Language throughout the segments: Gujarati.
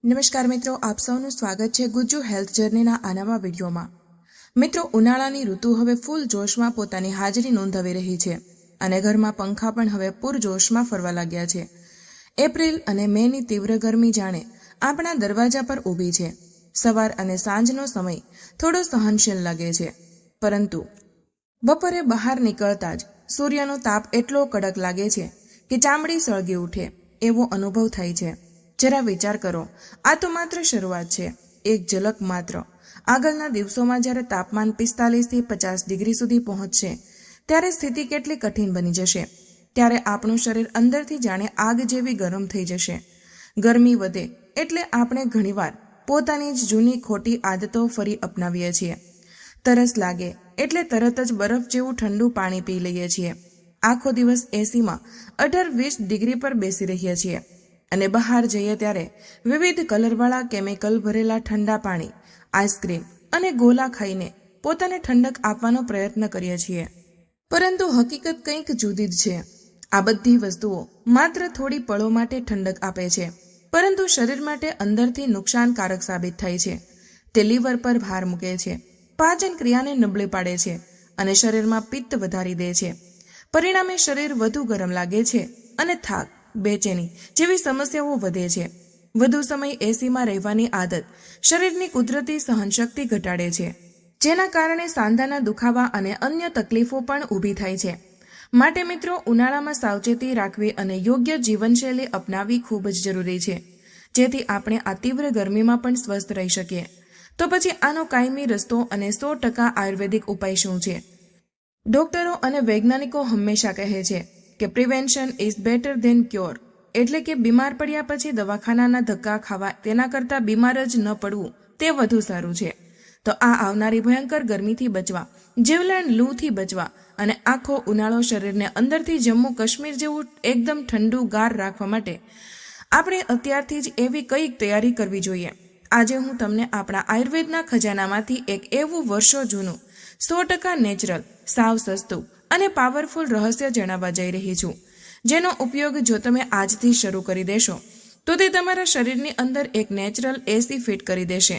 નમસ્કાર મિત્રો, આપ સૌનું સ્વાગત છે ગુજ્જુ હેલ્થ જર્નીના આ નવા વિડીયોમાં। મિત્રો, ઉનાળાની ઋતુ હવે ફૂલ જોશમાં પોતાની હાજરી નોંધાવી રહી છે અને ઘરમાં પંખા પણ હવે પૂરજોશમાં ફરવા લાગ્યા છે। એપ્રિલ અને મેની તીવ્ર ગરમી જાણે આપણા દરવાજા પર ઊભી છે। સવાર અને સાંજનો સમય થોડો સહનશીલ લાગે છે, પરંતુ બપોરે બહાર નીકળતા જ સૂર્યનો તાપ એટલો કડક લાગે છે કે ચામડી સળગી ઉઠે એવો અનુભવ થાય છે। જરા વિચાર કરો, આ તો માત્ર શરૂઆત છે, એક ઝલક માત્ર। આગળના દિવસોમાં જ્યારે તાપમાન 45 થી 50 ડિગ્રી સુધી પહોંચશે ત્યારે સ્થિતિ કેટલી કઠિન બની જશે। ત્યારે આપણું શરીર અંદરથી જાણે આગ જેવી ગરમ થઈ જશે। ગરમી વધે એટલે આપણે ઘણીવાર પોતાની જ જૂની ખોટી આદતો ફરી અપનાવીએ છીએ। તરસ લાગે એટલે તરત જ બરફ જેવું ઠંડુ પાણી પી લઈએ છીએ। આખો દિવસ એસીમાં 18-20 ડિગ્રી પર બેસી રહીએ છીએ અને બહાર જઈએ ત્યારે વિવિધ કલરવાળા કેમિકલ ભરેલા ઠંડા પાણી, આઈસ્ક્રીમ અને ગોલા ખાઈને પોતાને ઠંડક આપવાનો પ્રયત્ન કરીએ છીએ, પરંતુ હકીકત કંઈક જુદી જ છે। આ બધી વસ્તુઓ માત્ર થોડી પળો માટે ઠંડક આપે છે, પરંતુ શરીર માટે અંદરથી નુકસાનકારક સાબિત થાય છે। તે લીવર પર ભાર મૂકે છે, પાચન ક્રિયાને નબળી પાડે છે અને શરીરમાં પિત્ત વધારી દે છે। પરિણામે શરીર વધુ ગરમ લાગે છે અને થાક, બેચેની જેવી સમસ્યાઓ વધે છે। વધુ સમય એસીમાં રહેવાની આદત શરીરની કુદરતી સહનશક્તિ ઘટાડે છે, જેના કારણે સાંધાના દુખાવા અને અન્ય તકલીફો પણ ઊભી થાય છે। માટે મિત્રો, ઉનાળામાં સાવચેતી રાખવી અને યોગ્ય જીવનશૈલી અપનાવવી ખૂબ જ જરૂરી છે, જેથી આપણે આ તીવ્ર ગરમીમાં પણ સ્વસ્થ રહી શકીએ। તો પછી આનો કાયમી રસ્તો અને 100% આયુર્વેદિક ઉપાય શું છે? ડોક્ટરો અને વૈજ્ઞાનિકો હંમેશા કહે છે કે prevention is better than cure, એટલે કે બીમાર પડ્યા પછી દવાખાનાના ધક્કા ખાવા તેના કરતાં બીમાર જ ન પડવું તે વધુ સારું છે। તો આ આવનારી ભયંકર ગરમીથી બચવા, જીવલેણ લૂથી બચવા અને આખો ઉનાળો શરીરને અંદરથી જમ્મુ કાશ્મીર જેવું એકદમ ઠંડુ ગાર રાખવા માટે આપણે અત્યારથી જ એવી કઈક તૈયારી કરવી જોઈએ। આજે હું તમને આપણા આયુર્વેદના ખજાનામાંથી એક એવું વર્ષો જૂનું 100% નેચરલ, સાવ સસ્તું અને પાવરફુલ રહસ્ય જણાવવા જઈ રહી છું, જેનો ઉપયોગ જો તમે આજથી શરૂ કરી દેશો તો તે તમારા શરીરની અંદર એક નેચરલ એસી ફિટ કરી દેશે।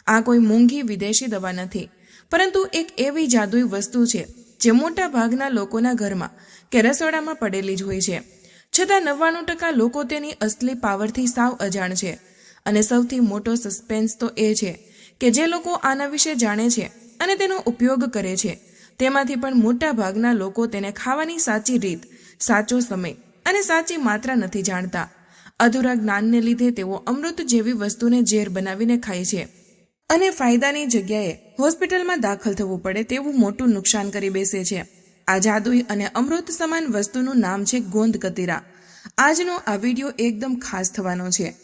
આ કોઈ મોંઘી વિદેશી દવા નથી, પરંતુ એક એવી જાદુઈ વસ્તુ છે જે મોટા ભાગના લોકોના ઘરમાં કે રસોડામાં પડેલી જ હોય છે, છતાં 99% લોકો તેની અસલી પાવરથી સાવ અજાણ છે। અને સૌથી મોટો સસ્પેન્સ તો એ છે કે જે લોકો આના વિશે જાણે છે અને તેનો ઉપયોગ કરે છે, તેમાંથી પણ મોટા ભાગના લોકો તેને ખાવાની સાચી રીત, સાચો સમય અને સાચી માત્રા નથી જાણતા। અધૂરા જ્ઞાનને લીધે તેઓ અમૃત જેવી વસ્તુને ઝેર બનાવીને ખાય છે અને ફાયદાની જગ્યાએ હોસ્પિટલમાં દાખલ થવું પડે તેવું મોટું નુકસાન કરી બેસે છે। આ જાદુઈ અને અમૃત સમાન વસ્તુનું નામ છે ગોંદ કતીરા। આજનો આ વિડીયો એકદમ ખાસ થવાનો છે।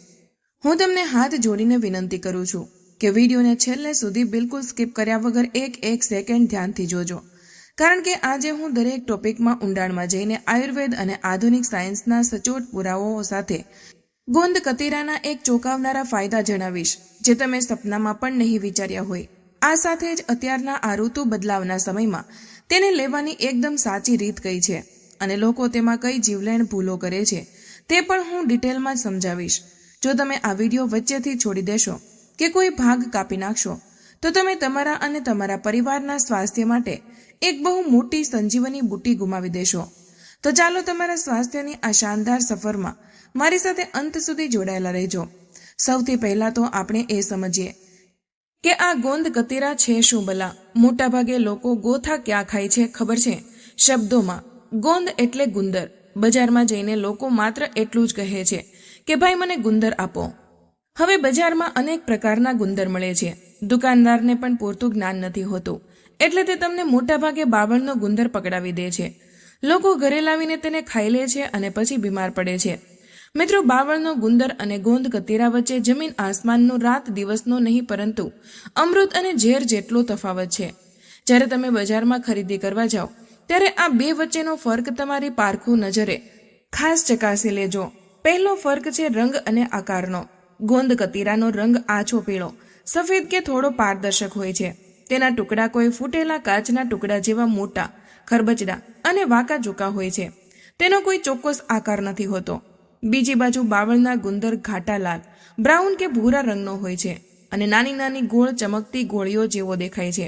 હું તમને હાથ જોડીને વિનંતી કરું છું કે વિડીયોને છેલ્લે સુધી બિલકુલ સ્કીપ કર્યા વગર એક સેકન્ડ ધ્યાનથી જોજો, કારણ કે આજે હું દરેક ટોપિકમાં ઊંડાણમાં જઈને આયુર્વેદ અને આધુનિક સાયન્સના સચોટ પુરાવાઓ સાથે ગોંદ કતીરાના એક ચોંકાવનારા ફાયદા જણાવીશ, જે તમે સપનામાં પણ નહીં વિચાર્યા હોય। આ સાથે જ અત્યારના આ ઋતુ બદલાવના સમયમાં તેને લેવાની એકદમ સાચી રીત કઈ છે અને લોકો તેમાં કઈ જીવલેણ ભૂલો કરે છે તે પણ હું ડિટેલમાં સમજાવીશ। જો તમે આ વિડીયો વચ્ચેથી છોડી દેશો કે કોઈ ભાગ કાપી નાખશો તો તમે તમારા અને તમારા પરિવારના સ્વાસ્થ્ય માટે એક બહુ મોટી સંજીવની બુટ્ટી ગુમાવી દેશો। તો ચાલો તમારા સ્વાસ્થ્યની આ શાનદાર સફરમાં મારી સાથે અંત સુધી જોડાયેલા રહેજો। સૌથી પહેલા તો આપણે એ સમજીએ કે આ ગોંદ કતીરા છે શું ભલા? મોટાભાગે લોકો ગોથા ક્યાં ખાય છે ખબર છે? શબ્દોમાં ગોંદ એટલે ગુંદર। બજારમાં જઈને લોકો માત્ર એટલું જ કહે છે કે ભાઈ મને ગુંદર આપો। હવે બજારમાં અનેક પ્રકારના ગુંદર મળે છે, દુકાનદારને પણ પૂરતું જ્ઞાન નથી હોતું, એટલે તે તમને મોટાભાગે બાવળનો ગુંદર પકડાવી દે છે। લોકો ઘરે લાવીને તેને ખાઈ લે છે અને પછી બીમાર પડે છે। મિત્રો, બાવળનો ગુંદર અને ગોંદ કતીરા વચ્ચે જમીન આસમાનનો, રાત દિવસનો નહીં, પરંતુ અમૃત અને ઝેર જેટલો તફાવત છે। જ્યારે તમે બજારમાં ખરીદી કરવા જાઓ ત્યારે આ બે વચ્ચેનો ફર્ક તમારી પારખું નજરે ખાસ ચકાસી લેજો। પહેલો ફર્ક છે રંગ અને આકારનો। ગોંદ કતીરાનો રંગ આછો પીળો, સફેદ કે થોડો પારદર્શક હોય છે। તેના ટુકડા કોઈ ફૂટેલા કાચના ટુકડા જેવા મોટા, ખરબચડા અને વાંકા ચૂકા હોય છે। તેનો કોઈ ચોક્કસ આકાર નથી હોતો। બીજી બાજુ બાવળના ગુંદર ઘાટા લાલ, બ્રાઉન કે ભૂરા રંગનો હોય છે અને નાની નાની ગોળ ચમકતી ગોળીઓ જેવો દેખાય છે.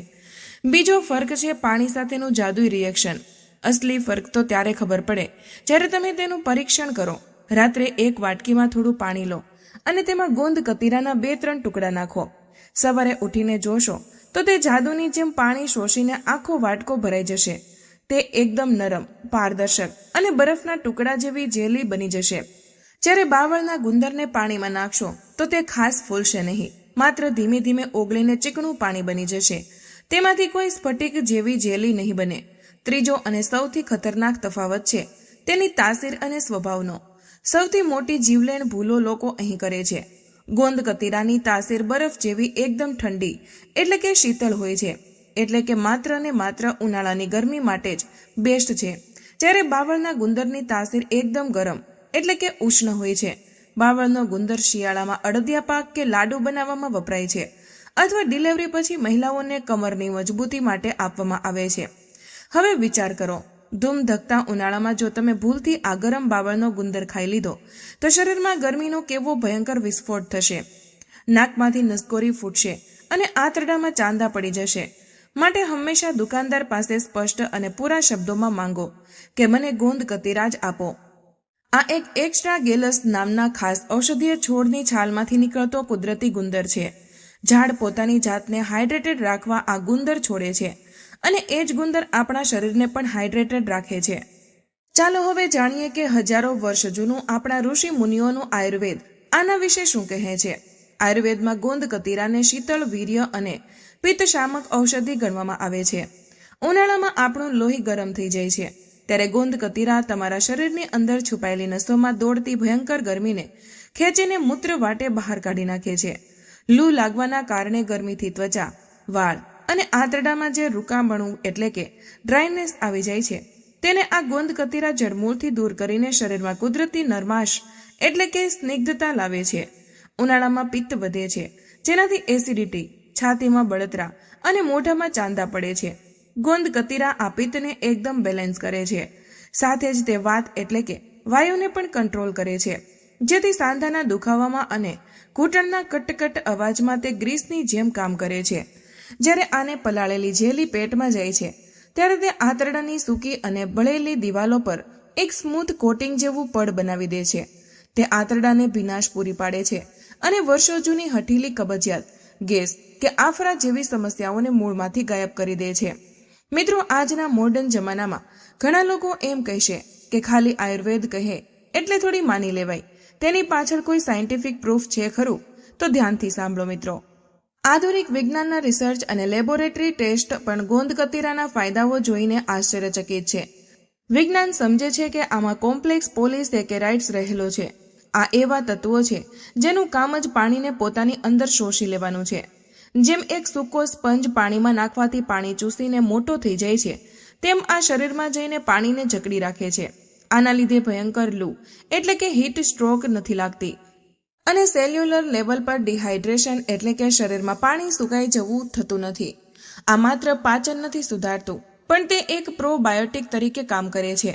બીજો ફર્ક છે પાણી સાથેનું જાદુઈ રિએક્શન. અસલી ફર્ક તો ત્યારે ખબર પડે જ્યારે તમે તેનું પરીક્ષણ કરો. રાત્રે એક વાટકીમાં થોડું પાણી લો અને તેમાં ગોંદ કતીરાના 2-3 ટુકડા નાખો. સવારે ઉઠીને જોશો તો તે જાદુની જેમ પાણી શોષીને આખો વાટકો ભરાઈ જશે. તે એકદમ નરમ, પારદર્શક અને બરફના ટુકડા જેવી જેલી બની જશે. જ્યારે બાવળના ગુંદરને પાણીમાં નાખશો તો તે ખાસ ફૂલશે નહીં, માત્ર ધીમે ધીમે ઓગળીને ચીકણું પાણી બની જશે. તેમાંથી કોઈ સ્ફટિક જેવી જેલી નહીં બને. ત્રીજો અને સૌથી ખતરનાક તફાવત છે તેની તાસીર અને સ્વભાવનો. સૌથી મોટી જીવલેણ ભૂલો લોકો અહીં કરે છે. ગોંદ કતીરાની તાસીર બરફ જેવી એકદમ ઠંડી એટલે કે શીતળ હોય છે, એટલે કે માત્ર ને માત્ર ઉનાળાની ગરમી માટે જ બેસ્ટ છે. જ્યારે બાવળના ગુંદરની તાસીર એકદમ ગરમ એટલે કે ઉષ્ણ હોય છે. બાવળનો ગુંદર શિયાળામાં અડદિયા પાક કે લાડુ બનાવવામાં વપરાય છે અથવા ડિલિવરી પછી મહિલાઓને કમરની મજબૂતી માટે આપવામાં આવે છે. હવે વિચાર કરો, ધૂમ ધકતા ઉનાળામાં જો તમે ભૂલથી આ ગરમ બાવળનો ગુંદર ખાઈ લીધો તો શરીરમાં ગરમીનો કેવો ભયંકર વિસ્ફોટ થશે. નાકમાંથી નસકોરી ફૂટશે અને આંતરડામાં ચાંદા પડી જશે. માટે હંમેશા દુકાનદાર પાસે સ્પષ્ટ અને પૂરા શબ્દોમાં માંગો કે મને ગોંદ કતીરા જ આપો. આ એક એક્સ્ટ્રા ગેલસ નામના ખાસ ઔષધીય છોડની છાલમાંથી નીકળતો કુદરતી ગુંદર છે. ઝાડ પોતાની જાતને હાઇડ્રેટેડ રાખવા આ ગુંદર છોડે છે અને એ જ ગુંદર આપણા શરીરને પણ હાઇડ્રેટેડ રાખે છે. ચાલો હવે જાણીએ કે હજારો વર્ષ જૂનું આપણા ઋષિ મુનિઓનું આયુર્વેદ આના વિશે શું કહે છે. આયુર્વેદમાં ગોંદ કતીરાને શીતળ, વીર્ય અને પિત્તશામક ઔષધિ ગણવામાં આવે છે. ઉનાળામાં આપણું લોહી ગરમ થઈ જાય છે ત્યારે ગોંદ કતીરા તમારા શરીરની અંદર છુપાયેલી નસોમાં દોડતી ભયંકર ગરમીને ખેંચીને મૂત્ર વાટે બહાર કાઢી નાખે છે. લૂ લાગવાના કારણે ગરમીથી ત્વચા, વાળ અને આંતરડામાં જે રૂકામણું એટલે કે ડ્રાયનેસ આવી જાય છે તેને આ ગોંદ કતીરા જડમૂળથી દૂર કરીને શરીરમાં કુદરતી નરમાશ એટલે કે સ્નિગ્ધતા લાવે છે. ઉનાળામાં પિત્ત વધે છે જેનાથી એસિડિટી, છાતીમાં બળતરા અને મોઢામાં ચાંદા પડે છે. ગોંદ કતીરા આ પિત્તને એકદમ બેલેન્સ કરે છે. સાથે જ તે વાત એટલે કે વાયુને પણ કંટ્રોલ કરે છે, જેથી સાંધાના દુખાવામાં અને ઘૂંટણના કટકટ અવાજમાં તે ગ્રીસની જેમ કામ કરે છે. જ્યારે આને પલાળેલી જેલી પેટમાં જાય છે ત્યારે તે આંતરડાની સૂકી અને બળેલી દિવાલો પર એક સ્મૂથ કોટિંગ જેવું પડ બનાવી દે છે. તે આંતરડાને ભીનાશ પૂરી પાડે છે અને વર્ષો જૂની હઠીલી કબજિયાત, ગેસ કે આફરા જેવી સમસ્યાઓને મૂળમાંથી ગાયબ કરી દે છે. મિત્રો, આજના મોડર્ન જમાનામાં ઘણા લોકો એમ કહેશે કે ખાલી આયુર્વેદ કહે એટલે થોડી માની લેવાય, તેની પાછળ કોઈ સાયન્ટિફિક પ્રૂફ છે ખરું? તો ધ્યાનથી સાંભળો મિત્રો. આધુનિક વિજ્ઞાનના રિસર્ચ અને લેબોરેટરી ટેસ્ટ પણ ગોંદ કતીરાના ફાયદાઓ જોઈને આશ્ચર્યચકિત છે. વિજ્ઞાન સમજે છે કે આમાં કોમ્પ્લેક્સ પોલિસેકેરાઇડ્સ રહેલો છે. આ એવા તત્વો છે જેનું કામ જ પાણીને પોતાની અંદર શોષી લેવાનું છે. જેમ એક સૂકો સ્પંજ પાણીમાં નાખવાથી પાણી ચૂસીને મોટો થઈ જાય છે, તેમ આ શરીરમાં જઈને પાણીને જકડી રાખે છે. આના લીધે ભયંકર લૂ એટલે કે હીટ સ્ટ્રોક નથી લાગતી અને સેલ્યુલર લેવલ પર ડિહાઇડ્રેશન એટલે કે શરીરમાં પાણી સુકાઈ જવું થતું નથી. આ માત્ર પાચન નથી સુધારતું, પણ તે એક પ્રોબાયોટિક તરીકે કામ કરે છે.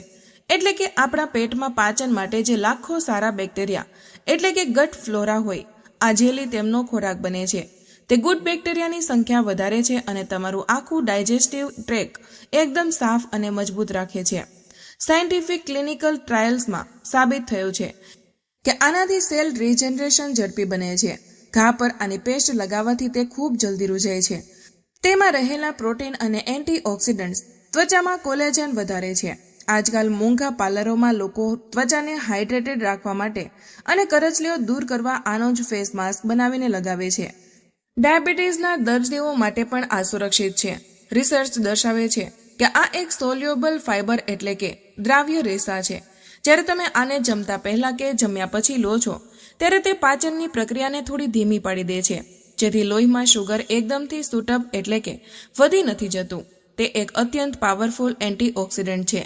એટલે કે આપણા પેટમાં પાચન માટે જે લાખો સારા બેક્ટેરિયા એટલે કે ગટ ફ્લોરા હોય, આ જેલી તેમનો ખોરાક બને છે. તે ગુડ બેક્ટેરિયાની સંખ્યા વધારે છે અને તમારું આખું ડાયજેસ્ટિવ ટ્રેક એકદમ સાફ અને મજબૂત રાખે છે. સાયન્ટિફિક ક્લિનિકલ ટ્રાયલ્સમાં સાબિત થયું છે કે આનાથી સેલ રિજનરેશન ઝડપી બને છે. ઘા પર આની પેસ્ટ લગાવવાથી તે ખૂબ જલ્દી રૂજાય છે. તેમાં રહેલા પ્રોટીન અને એન્ટીઓક્સિડન્ટ્સ ત્વચામાં કોલેજન વધારે છે. આજકાલ મોંઘા પાર્લરોમાં લોકો ત્વચાને હાઇડ્રેટેડ રાખવા માટે અને કરચલીઓ દૂર કરવા આનો જ ફેસ માસ્ક બનાવીને લગાવે છે. ડાયાબિટીસના દર્દીઓ માટે પણ આ સુરક્ષિત છે. રિસર્ચ દર્શાવે છે કે આ એક સોલ્યુબલ ફાઇબર એટલે કે દ્રાવ્ય રેસા છે. જ્યારે તમે આને જમતા પહેલા કે જમ્યા પછી લો છો ત્યારે તે પાચનની પ્રક્રિયાને થોડી ધીમી પાડી દે છે, જેથી લોહીમાં શુગર એકદમથી સૂટઅપ એટલે કે વધી નથી જતું. તે એક અત્યંત પાવરફુલ એન્ટીઓક્સિડન્ટ છે.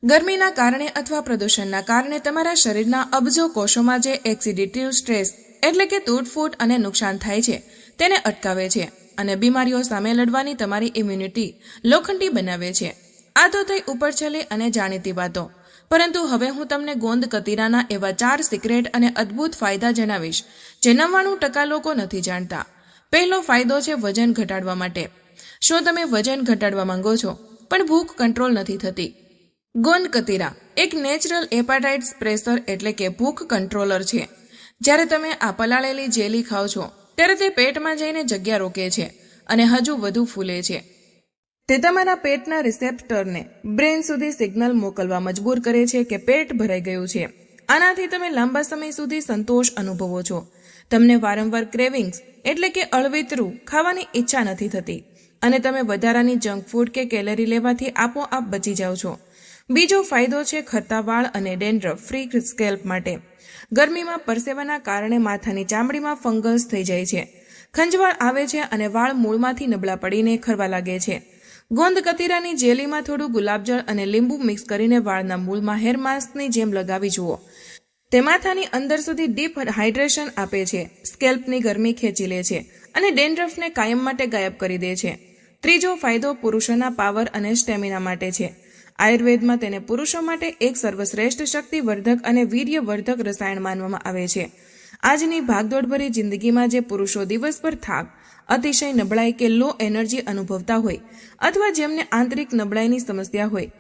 ગરમીના કારણે અથવા પ્રદૂષણના કારણે તમારા શરીરના અબજો કોષોમાં જે ઓક્સિડેટિવ સ્ટ્રેસ એટલે કે તૂટફૂટ અને નુકસાન થાય છે તેને અટકાવે છે અને બીમારીઓ સામે લડવાની તમારી ઇમ્યુનિટી લોખંડી બનાવે છે. આ તો થઈ ઉપરછલ્લી અને જાણીતી વાતો. પરંતુ હવે હું તમને ગોંદ કતીરાના એવા 4 સિક્રેટ અને અદ્ભુત ફાયદા જણાવીશ જે 99% લોકો નથી જાણતા. પહેલો ફાયદો છે વજન ઘટાડવા માટે. શું તમે વજન ઘટાડવા માંગો છો પણ ભૂખ કંટ્રોલ નથી થતી? ગોંદ કતીરા એક નેચરલ એપેટાઇટ પ્રેશર એટલે કે ભૂખ કંટ્રોલર છે. જ્યારે તમે આ પલાળેલી જેલી ખાઓ છો ત્યારે તે પેટમાં જઈને જગ્યા રોકે છે અને હજુ વધુ ફૂલે છે. તે તમારા પેટના રિસેપ્ટરને બ્રેન સુધી સિગ્નલ મોકલવા મજબૂર કરે છે કે પેટ ભરાઈ ગયું છે. આનાથી તમે લાંબા સમય સુધી સંતોષ અનુભવો છો. તમને વારંવાર ક્રેવિંગ્સ એટલે કે અળવિતરું ખાવાની ઈચ્છા નથી થતી અને તમે વધારાની જંક ફૂડ કે કેલરી લેવાથી આપોઆપ બચી જાઓ છો. બીજો ફાયદો છે ખરતા વાળ અને ડેન્ડ્રફ ફ્રી સ્કેલ્પ માટે. ગરમીમાં પરસેવાના કારણે માથાની ચામડીમાં ફંગસ થઈ જાય છે, ખંજવાળ આવે છે અને વાળ મૂળમાંથી નબળા પડીને ખરવા લાગે છે. ગોંદ કતીરાની જેલીમાં થોડું ગુલાબજળ અને લીંબુ મિક્સ કરીને વાળના મૂળમાં હેર માસ્કની જેમ લગાવી જુઓ. તે માથાની અંદર સુધી ડીપ હાઇડ્રેશન આપે છે, સ્કેલ્પની ગરમી ખેંચી લે છે અને ડેન્ડ્રફને કાયમ માટે ગાયબ કરી દે છે. ત્રીજો ફાયદો પુરુષોના પાવર અને સ્ટેમિના માટે છે. આયુર્વેદમાં તેને પુરુષો માટે એક સર્વશ્રેષ્ઠ શક્તિવર્ધક અને વીર્યવર્ધક રસાયણ માનવામાં આવે છે. આજની ભાગદોડભરી જિંદગીમાં જે પુરુષો દિવસભર થાક, અતિશય નબળાઈ કે લો એનર્જી અનુભવતા હોય અથવા જેમને આંતરિક નબળાઈની સમસ્યા હોય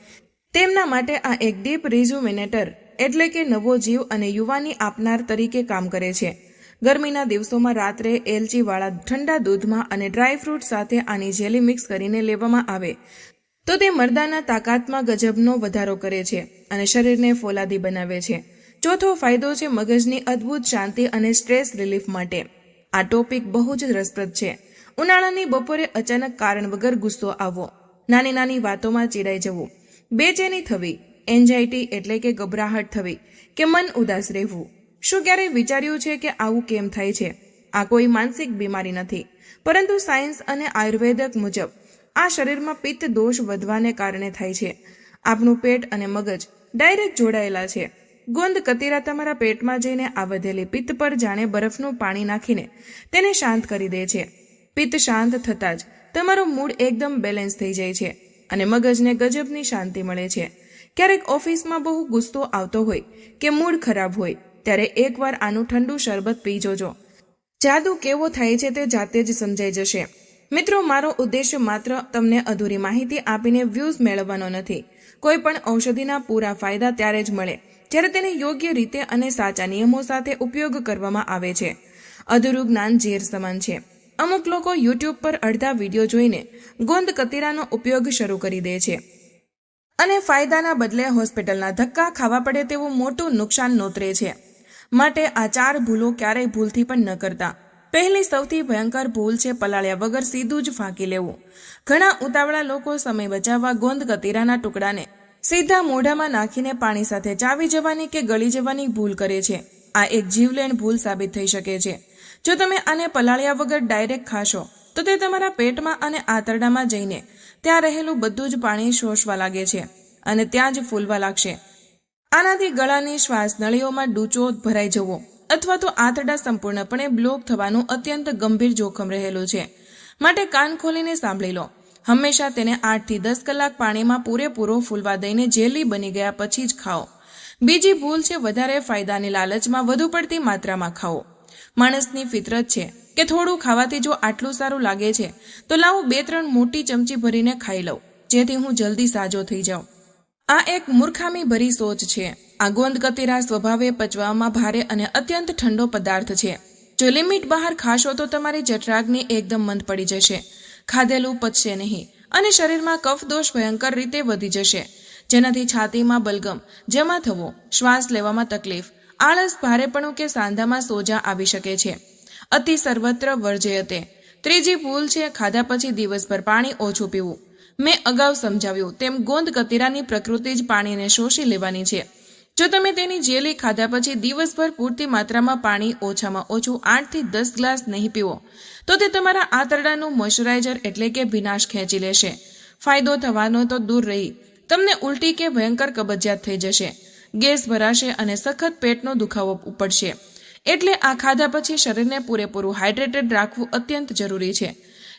તેમના માટે આ એક ડીપ રિજુવિનેટર એટલે કે નવો જીવ અને યુવાની આપનાર તરીકે કામ કરે છે. ગરમીના દિવસોમાં રાત્રે એલચીવાળા ઠંડા દૂધમાં અને ડ્રાયફ્રૂટ સાથે આની જેલી મિક્સ કરીને લેવામાં આવે તો તે મર્દાના તાકાતમાં ગજબનો વધારો કરે છે અને શરીરને ફોલાદી બનાવે છે. ચોથો ફાયદો છે મગજની અદ્ભુત શાંતિ અને સ્ટ્રેસ રિલીફ માટે. આ ટોપિક બહુ જ રસપ્રદ છે. ઉનાળાની બપોરે અચાનક કારણ વગર ગુસ્સો આવવો, નાની નાની વાતોમાં ચીડાઈ જવું, બેચેની થવી, એન્ઝાઇટી એટલે કે ગભરાહટ થવી કે મન ઉદાસ રહેવું. શું ક્યારેય વિચાર્યું છે કે આવું કેમ થાય છે? આ કોઈ માનસિક બીમારી નથી, પરંતુ સાયન્સ અને આયુર્વેદક મુજબ આ શરીરમાં પિત્ત દોષ વધવાને કારણે થાય છે. આપણું પેટ અને મગજ ડાયરેક્ટ જોડાયેલા છે. ગોંદ કતીરા તમારા પેટમાં જઈને આ વધેલી પિત્ત પર જાણે બરફનું પાણી નાખીને તેને શાંત કરી દે છે. પિત્ત શાંત થતાં જ તમારો મૂડ એકદમ બેલેન્સ થઈ જાય છે અને મગજને ગજબની શાંતિ મળે છે. ક્યારેક ઓફિસમાં બહુ ગુસ્સો આવતો હોય કે મૂડ ખરાબ હોય ત્યારે એકવાર આનું ઠંડુ શરબત પી જોજો. જાદુ કેવો થાય છે તે જાતે જ સમજાઈ જશે. મિત્રો, મારો ઉદ્દેશ્ય માત્ર તમને અધૂરી માહિતી આપીને વ્યૂઝ મેળવવાનો નથી. કોઈ પણ ઔષધિના પૂરા ફાયદા ત્યારે જ મળે જ્યારે તેને યોગ્ય રીતે અને સાચા નિયમો સાથે ઉપયોગ કરવામાં આવે છે. અધૂરું જ્ઞાન ઝેર સમાન છે. અમુક લોકો યુટ્યુબ પર અડધા વિડીયો જોઈને ગોંદ કતીરાનો ઉપયોગ શરૂ કરી દે છે અને ફાયદાના બદલે હોસ્પિટલના ધક્કા ખાવા પડે તેવું મોટું નુકસાન નોતરે છે. માટે આ 4 ભૂલો ક્યારેય ભૂલથી પણ ન કરતા. પહેલી સૌથી ભયંકર ભૂલ છે પલાળ્યા વગર સીધું જ ફાંકી લેવું. ઘણા ઉતાવળા લોકો સમય બચાવવા ગોંદ કતીરાના ટુકડાને સીધા મોઢામાં નાખીને પાણી સાથે ચાવી જવાની કે ગળી જવાની ભૂલ કરે છે. આ એક જીવલેણ ભૂલ સાબિત થઈ શકે છે. જો તમે આને પલાળ્યા વગર ડાયરેક્ટ ખાશો તો તે તમારા પેટમાં અને આંતરડામાં જઈને ત્યાં રહેલું બધું જ પાણી શોષવા લાગે છે અને ત્યાં જ ફૂલવા લાગશે. આનાથી ગળાની શ્વાસ નળીઓમાં ડૂચો ભરાઈ જવો અથવા તો આંતરડા સંપૂર્ણપણે બ્લોક થવાનું અત્યંત ગંભીર જોખમ રહેલું છે. માટે કાન ખોલીને સાંભળી લો. હંમેશા તેને 8 થી 10 કલાક પાણીમાં પૂરેપૂરો ફૂલવા દઈને જેલી બની ગયા પછી જ ખાઓ. બીજી ભૂલ છે વધારે ફાયદાની લાલચમાં વધુ પડતી માત્રામાં ખાઓ. માણસની ફિતરત છે કે થોડું ખાવાથી જો આટલું સારું લાગે છે તો લાવો 2-3 મોટી ચમચી ભરીને ખાઈ લઉં જેથી હું જલ્દી સાજો થઈ જાઉં. આ એક મૂર્ખામી ભરી સોચ છે. આ ગોંદ કતીરા સ્વભાવે પચવામાં ભારે અને અત્યંત ઠંડો પદાર્થ છે. જો લિમિટ બહાર ખાશો તો તમારી જઠરાગ્નિ એકદમ મંદ પડી જશે, ખાધેલું પચશે નહીં અને શરીરમાં કફ દોષ ભયંકર રીતે વધી જશે, જેનાથી છાતીમાં બલગમ જમા થવો, શ્વાસ લેવામાં તકલીફ, આળસ, ભારેપણું કે સાંધામાં સોજા આવી શકે છે. અતિ સર્વત્ર વર્જયતે. ત્રીજી ભૂલ છે ખાધા પછી દિવસભર પાણી ઓછું પીવું. મેં અગાઉ સમજાવ્યું તેમ ગોંદ કતીરાની પ્રકૃતિ જ પાણીને શોષી લેવાની છે. જો તમે તેની જેલી ખાધા પછી દિવસભર પૂરતી માત્રામાં પાણી ઓછામાં ઓછું 8 થી 10 ગ્લાસ નહીં પીવો તો તે તમારા આંતરડાનું મોઇશ્ચરાઇઝર એટલે કે ભીનાશ ખેંચી લેશે. ફાયદો થવાનો તો દૂર રહી, તમને ઉલટી કે ભયંકર કબજિયાત થઈ જશે, ગેસ ભરાશે અને સખત પેટનો દુખાવો ઉપડશે. એટલે આ ખાધા પછી શરીરને પૂરેપૂરું હાઇડ્રેટેડ રાખવું અત્યંત જરૂરી છે.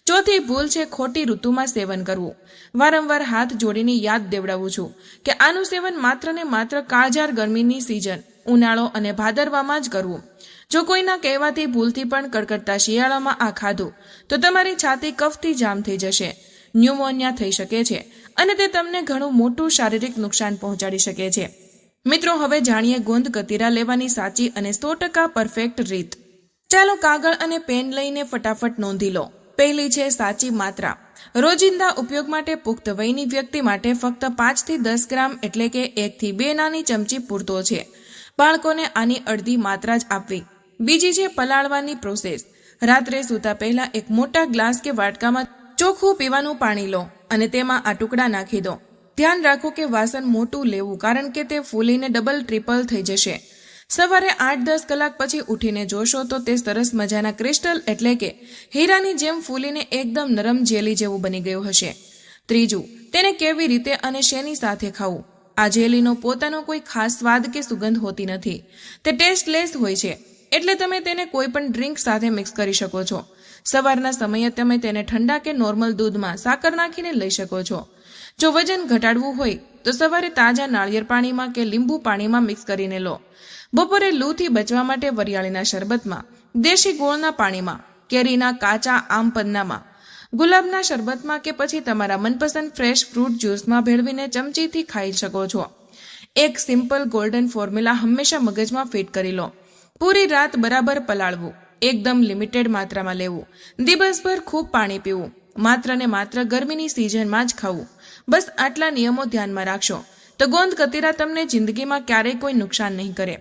ચોથી ભૂલ છે ખોટી ઋતુમાં સેવન કરવું. વારંવાર હાથ જોડીને યાદ દેવડાવું છું કે આનું સેવન માત્ર ને માત્ર કાળઝાળ ગરમીની સિઝન ઉનાળો અને ભાદરવામાં જ કરવું. જો કોઈના કહેવાથી ભૂલથી પણ કડકડતા શિયાળામાં આ ખાધું તો તમારી છાતી કફથી જામ થઈ જશે, ન્યુમોનિયા થઈ શકે છે અને તે તમને ઘણું મોટું શારીરિક નુકસાન પહોંચાડી શકે છે. મિત્રો, હવે જાણીએ ગોંદ કતીરા લેવાની સાચી અને 100% પરફેક્ટ રીત. ચાલો કાગળ અને પેન લઈને ફટાફટ નોંધી લો. પહેલી છે સાચી માત્રા. રોજિંદા ઉપયોગ માટે પુખ્ત વયની વ્યક્તિ માટે ફક્ત 5 થી 10 ગ્રામ એટલે કે 1 થી 2 નાની ચમચી પૂરતો છે. બાળકોને આની અડધી માત્રા જ આપવી. બીજી છે પલાળવાની પ્રોસેસ. રાત્રે સૂતા પહેલા એક મોટા ગ્લાસ કે વાટકામાં ચોખ્ખું પીવાનું પાણી લો અને તેમાં આ ટુકડા નાખી દો. ધ્યાન રાખો કે વાસણ મોટું લેવું, કારણ કે તે ફૂલીને ડબલ ટ્રિપલ થઈ જશે. સવારે 8-10 કલાક પછી ઉઠીને જોશો તો તે સરસ મજાના ક્રિસ્ટલ એટલે કે હીરાની જેમ ફૂલીને એકદમ નરમ જેલી જેવું બની ગયું હશે. ત્રીજું, તેને કેવી રીતે અને શેની સાથે ખાવું. આ જેલીનો પોતાનો કોઈ ખાસ સ્વાદ કે સુગંધ હોતી નથી. તે ટેસ્ટલેસ હોય છે, એટલે તમે તેને કોઈ પણ ડ્રિંક સાથે મિક્સ કરી શકો છો. સવારના સમયે તમે તેને ઠંડા કે નોર્મલ દૂધમાં સાકર નાખીને લઈ શકો છો. જો વજન ઘટાડવું હોય તો સવારે તાજા નાળિયેર પાણીમાં કે લીંબુ પાણીમાં મિક્સ કરીને લો. બપોરે લૂથી બચવા માટે વરિયાળીના શરબતમાં, દેશી ગોળના પાણીમાં, કેરીના કાચા આમ પન્નામાં, ગુલાબના શરબતમાં કે પછી તમારા મનપસંદ ફ્રેશ ફ્રૂટ જ્યુસમાં ભેળવીને ચમચીથી ખાઈ શકો છો. એક સિમ્પલ ગોલ્ડન ફોર્મ્યુલા હંમેશા મગજમાં ફિટ કરી લો. પૂરી રાત બરાબર પલાળવું, એકદમ લિમિટેડ માત્રામાં લેવું, દિવસભર ખૂબ પાણી પીવું, માત્ર ને માત્ર ગરમીની સિઝનમાં જ ખાવું. બસ આટલા નિયમો ધ્યાનમાં રાખશો તો ગોંદ કતીરા તમને જિંદગીમાં ક્યારેય કોઈ નુકસાન નહીં કરે,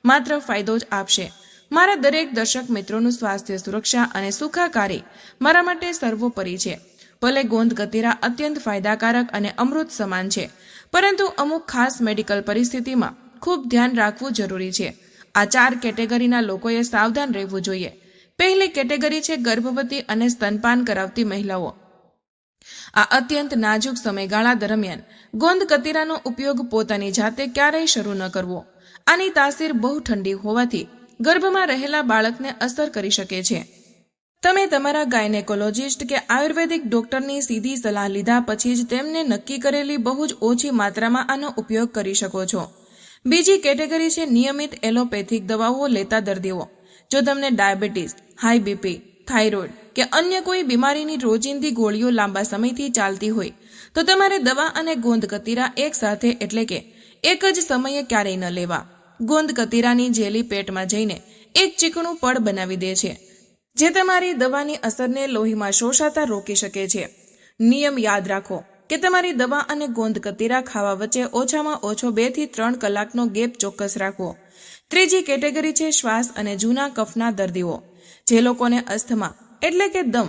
માત્ર ફાયદો જ આપશે. મારા દરેક દર્શક મિત્રોનું સ્વાસ્થ્ય, સુરક્ષા અને સુખાકારી મારા માટે સર્વોપરી છે. ભલે ગોંદ કતીરા અત્યંત ફાયદાકારક અને અમૃત સમાન છે, પરંતુ અમુક ખાસ મેડિકલ પરિસ્થિતિમાં ખૂબ ધ્યાન રાખવું જરૂરી છે. આ 4 કેટેગરીના લોકોએ સાવધાન રહેવું જોઈએ. પહેલી કેટેગરી છે ગર્ભવતી અને સ્તનપાન કરાવતી મહિલાઓ. આ અત્યંત નાજુક સમયગાળા દરમિયાન ગોંદ કતીરાનો ઉપયોગ પોતાની જાતે ક્યારેય શરૂ ન કરવો. આની તાસીર બહુ ઠંડી હોવાથી ગર્ભમાં રહેલા બાળકને અસર કરી શકે છે. તમે તમારા ગાયનેકોલોજિસ્ટ કે આયુર્વેદિક ડોક્ટરની સીધી સલાહ લીધા પછી જ તેમને નક્કી કરેલી બહુ જ ઓછી માત્રામાં આનો ઉપયોગ કરી શકો છો. બીજી કેટેગરી છે નિયમિત એલોપેથિક દવાઓ લેતા દર્દીઓ. જો તમને ડાયાબિટીસ, હાઈ બીપી, થાઇરોઇડ કે અન્ય કોઈ બીમારીની રોજિંદી ગોળીઓ લાંબા સમયથી ચાલતી હોય તો તમારે દવા અને ગોંદ કતીરા એક સાથે એટલે કે એક જ સમયે ક્યારેય ન લેવા. ગોંદ કતીરાની જેલી પેટમાં જઈને એક ચીકણું પડ બનાવી દે છે, જે તમારી દવાની અસરને લોહીમાં શોષાતા રોકી શકે છે. નિયમ યાદ રાખો કે તમારી દવા અને ગોંદ કતીરા ખાવા વચ્ચે ઓછામાં ઓછો 2 થી 3 કલાકનો ગેપ ચોક્કસ રાખવો. ત્રીજી કેટેગરી છે શ્વાસ અને જૂના કફના દર્દીઓ. જે લોકોને અસ્થમા એટલે કે દમ,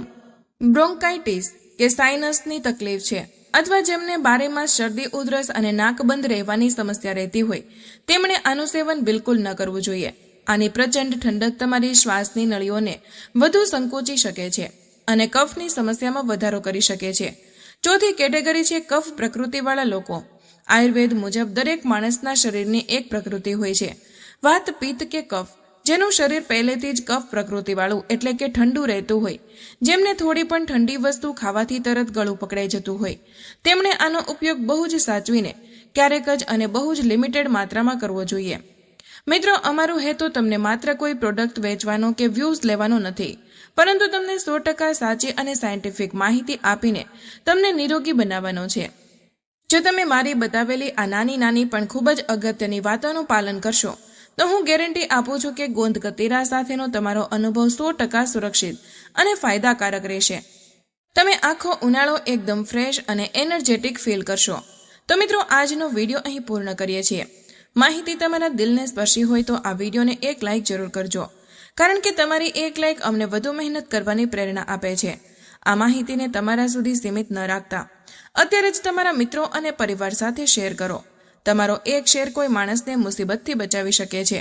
બ્રોન્કાઇટિસ કે સાઇનસની તકલીફ છે, અથવા જેમને બારેમાસ શરદી, ઉધરસ અને નાક બંધ રહેવાની સમસ્યા રહેતી હોય, તેમણે આનું સેવન બિલકુલ ન કરવું જોઈએ. આની પ્રચંડ ઠંડક તમારી શ્વાસની નળીઓને વધુ સંકોચી શકે છે અને કફની સમસ્યામાં વધારો કરી શકે છે. ચોથી કેટેગરી છે કફ પ્રકૃતિવાળા લોકો. આયુર્વેદ મુજબ દરેક માણસના શરીરની એક પ્રકૃતિ હોય છે, વાત, પિત્ત કે કફ. જેનું શરીર પહેલેથી જ કફ પ્રકૃતિવાળું એટલે કે ઠંડુ રહેતું હોય, જેમને થોડી પણ ઠંડી વસ્તુ ખાવાથી તરત ગળું પકડાઈ જતું હોય, તેમણે આનો ઉપયોગ બહુ જ સાચવીને, ક્યારેક જ અને બહુ જ લિમિટેડ માત્રામાં કરવો જોઈએ. મિત્રો, અમારું હેતુ તમને માત્ર કોઈ પ્રોડક્ટ વેચવાનો કે વ્યૂઝ લેવાનો નથી, પરંતુ તમને 100% સાચી અને સાયન્ટિફિક માહિતી આપીને તમને નિરોગી બનાવવાનો છે. જો તમે મારી બતાવેલી આ નાની પણ ખૂબ જ અગત્યની વાતોનું પાલન કરશો તો હું ગેરંટી આપું છું કે ગોંદ કતીરા સાથેનો તમારો અનુભવ 100% સુરક્ષિત અને ફાયદાકારક રહેશે. તમે આખો ઉનાળો એકદમ ફ્રેશ અને એનર્જેટિક ફીલ કરશો. તો મિત્રો, આજનો વિડીયો અહીં પૂર્ણ કરીએ છીએ. માહિતી તમારા દિલને સ્પર્શી હોય તો આ વિડીયોને એક લાઇક જરૂર કરજો, કારણ કે તમારી એક લાઇક અમને વધુ મહેનત કરવાની પ્રેરણા આપે છે. આ માહિતીને તમારા સુધી સીમિત ન રાખતા અત્યારે જ તમારા મિત્રો અને પરિવાર સાથે શેર કરો. તમારો એક શેર કોઈ માણસને મુસીબતથી બચાવી શકે છે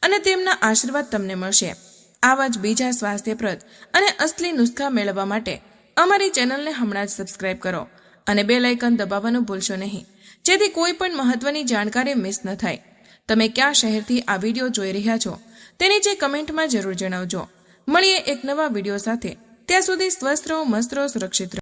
અને તેમના આશીર્વાદ તમને મળશે. આવા જ બીજા સ્વાસ્થ્યપ્રદ અને અસલી નુસ્ખા મેળવવા માટે અમારી ચેનલને હમણાં જ સબસ્ક્રાઇબ કરો અને બેલ આઇકન દબાવવાનું ભૂલશો નહીં, જેથી કોઈ પણ મહત્વની જાણકારી મિસ ન થાય. તમે કયા શહેરથી આ વિડીયો જોઈ રહ્યા છો તે નીચે કમેન્ટમાં જરૂર જણાવજો. મળીએ એક નવા વિડીયો સાથે. ત્યાં સુધી સ્વસ્થ રહો, મસ્ત રહો, સુરક્ષિત રહો.